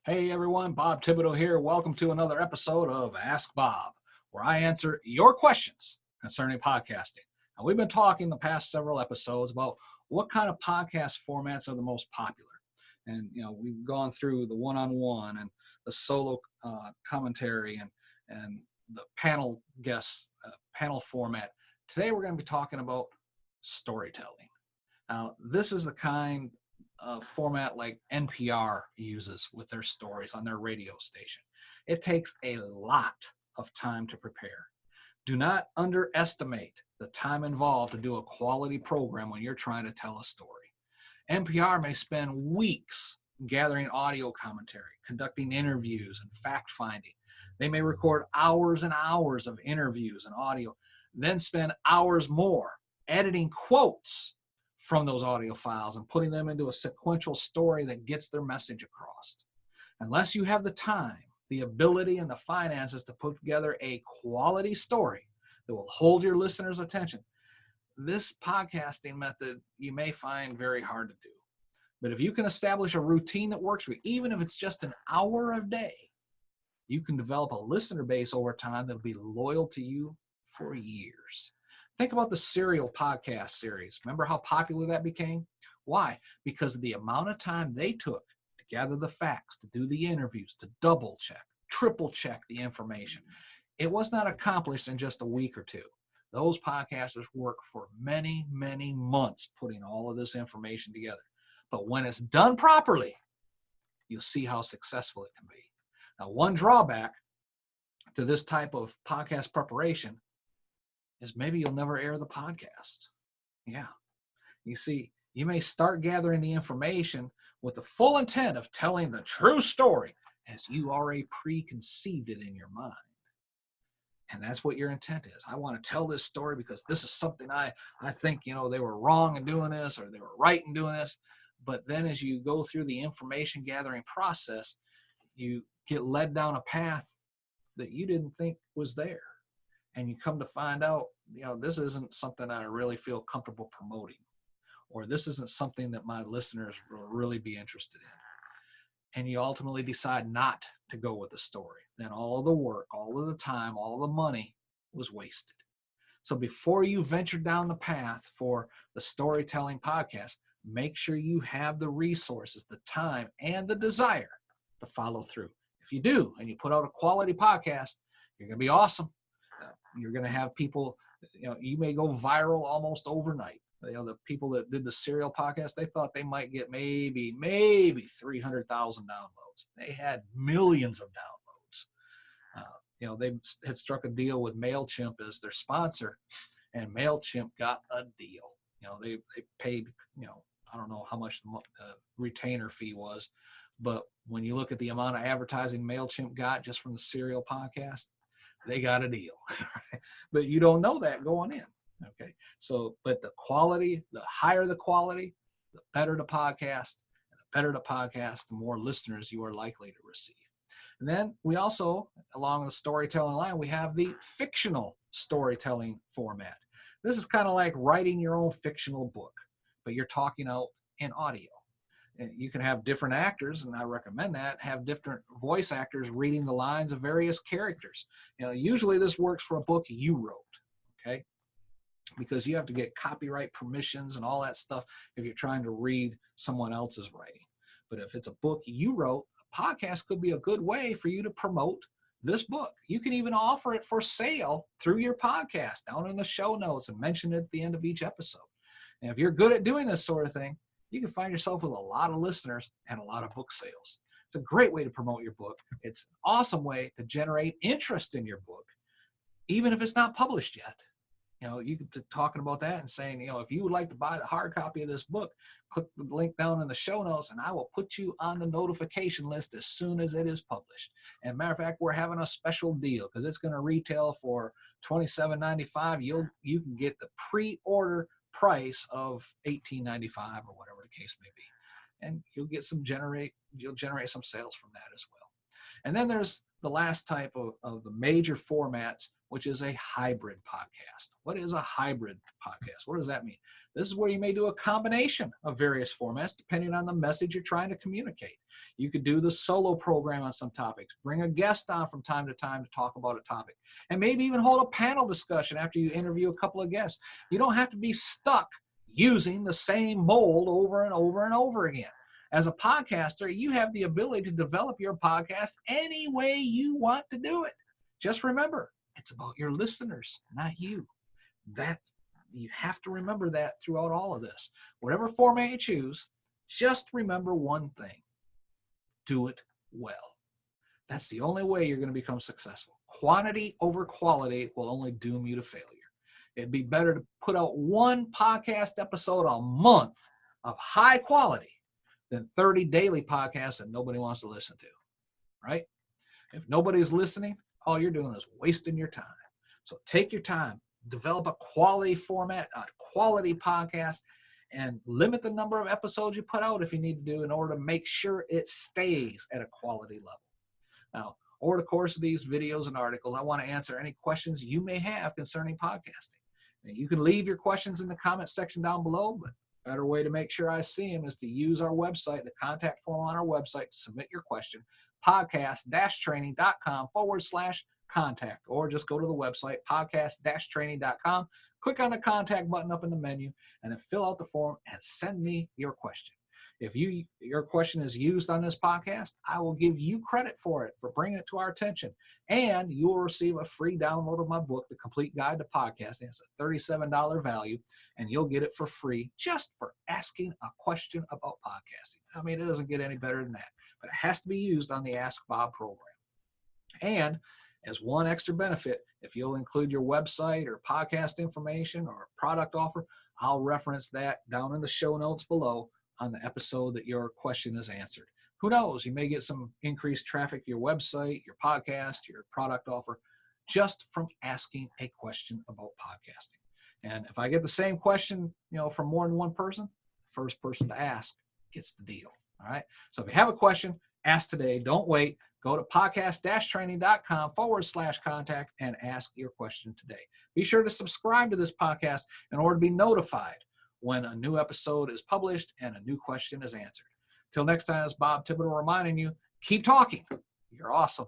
Hey everyone, Bob Thibodeau here. Welcome to another episode of Ask Bob, where I answer your questions concerning podcasting. Now, we've been talking the past several episodes about what kind of podcast formats are the most popular. And, we've gone through the one-on-one and the solo commentary and the panel guests, panel format. Today, we're going to be talking about storytelling. Now, this is the kind format like NPR uses with their stories on their radio station. It takes a lot of time to prepare. Do not underestimate the time involved to do a quality program when you're trying to tell a story. NPR may spend weeks gathering audio commentary, conducting interviews and fact finding. They may record hours and hours of interviews and audio, then spend hours more editing quotes from those audio files and putting them into a sequential story that gets their message across. Unless you have the time, the ability, and the finances to put together a quality story that will hold your listeners' attention, this podcasting method you may find very hard to do. But if you can establish a routine that works for you, even if it's just an hour a day, you can develop a listener base over time that'll be loyal to you for years. Think about the Serial podcast series. Remember how popular that became? Why? Because of the amount of time they took to gather the facts, to do the interviews, to double check, triple check the information. It was not accomplished in just a week or two. Those podcasters work for many, many months putting all of this information together. But when it's done properly, you'll see how successful it can be. Now, one drawback to this type of podcast preparation is maybe you'll never air the podcast. Yeah. You see, you may start gathering the information with the full intent of telling the true story as you already preconceived it in your mind. And that's what your intent is. I want to tell this story because this is something I think, they were wrong in doing this or they were right in doing this. But then as you go through the information gathering process, you get led down a path that you didn't think was there. And you come to find out, this isn't something I really feel comfortable promoting, or this isn't something that my listeners will really be interested in. And you ultimately decide not to go with the story. Then all of the work, all of the time, all the money was wasted. So before you venture down the path for the storytelling podcast, make sure you have the resources, the time, and the desire to follow through. If you do, and you put out a quality podcast, you're going to be awesome. You're going to have people, you may go viral almost overnight. The people that did the Serial podcast, they thought they might get maybe 300,000 downloads. They had millions of downloads. They had struck a deal with MailChimp as their sponsor, and MailChimp got a deal. They paid, I don't know how much the retainer fee was, but when you look at the amount of advertising MailChimp got just from the Serial podcast, they got a deal. But you don't know that going in. Okay. So, but the quality, the higher the quality, the better the podcast. And the better the podcast, the more listeners you are likely to receive. And then we also, along the storytelling line, we have the fictional storytelling format. This is kind of like writing your own fictional book, but you're talking out in audio. You can have different actors, and I recommend that, have different voice actors reading the lines of various characters. Usually this works for a book you wrote, okay? Because you have to get copyright permissions and all that stuff if you're trying to read someone else's writing. But if it's a book you wrote, a podcast could be a good way for you to promote this book. You can even offer it for sale through your podcast down in the show notes and mention it at the end of each episode. And if you're good at doing this sort of thing, you can find yourself with a lot of listeners and a lot of book sales. It's a great way to promote your book. It's an awesome way to generate interest in your book, even if it's not published yet. You could be talking about that and saying, if you would like to buy the hard copy of this book, click the link down in the show notes and I will put you on the notification list as soon as it is published. And matter of fact, we're having a special deal because it's going to retail for $27.95. You can get the pre-order price of $18.95 or whatever the case may be. And you'll generate some sales from that as well. And then there's the last type of the major formats, which is a hybrid podcast. What is a hybrid podcast? What does that mean? This is where you may do a combination of various formats depending on the message you're trying to communicate. You could do the solo program on some topics, bring a guest on from time to talk about a topic, and maybe even hold a panel discussion after you interview a couple of guests. You don't have to be stuck using the same mold over and over and over again. As a podcaster, you have the ability to develop your podcast any way you want to do it. Just remember, it's about your listeners, not you. You have to remember that throughout all of this. Whatever format you choose, just remember one thing. Do it well. That's the only way you're going to become successful. Quantity over quality will only doom you to failure. It'd be better to put out one podcast episode a month of high quality than 30 daily podcasts that nobody wants to listen to, right? If nobody's listening, all you're doing is wasting your time. So take your time, develop a quality format, a quality podcast, and limit the number of episodes you put out if you need to do in order to make sure it stays at a quality level. Now, over the course of these videos and articles, I want to answer any questions you may have concerning podcasting. And you can leave your questions in the comment section down below, but a better way to make sure I see them is to use our website, the contact form on our website to submit your question, podcast-training.com/contact, or just go to the website, podcast-training.com, click on the contact button up in the menu, and then fill out the form and send me your question. If your question is used on this podcast, I will give you credit for it, for bringing it to our attention. And you will receive a free download of my book, The Complete Guide to Podcasting. It's a $37 value, and you'll get it for free just for asking a question about podcasting. I mean, it doesn't get any better than that, but it has to be used on the Ask Bob program. And as one extra benefit, if you'll include your website or podcast information or product offer, I'll reference that down in the show notes below on the episode that your question is answered. Who knows? You may get some increased traffic to your website, your podcast, your product offer, just from asking a question about podcasting. And if I get the same question, from more than one person, the first person to ask gets the deal. All right. So if you have a question, ask today. Don't wait. Go to podcast-training.com/contact and ask your question today. Be sure to subscribe to this podcast in order to be notified when a new episode is published and a new question is answered. Till next time, it's Bob Thibodeau reminding you, keep talking. You're awesome.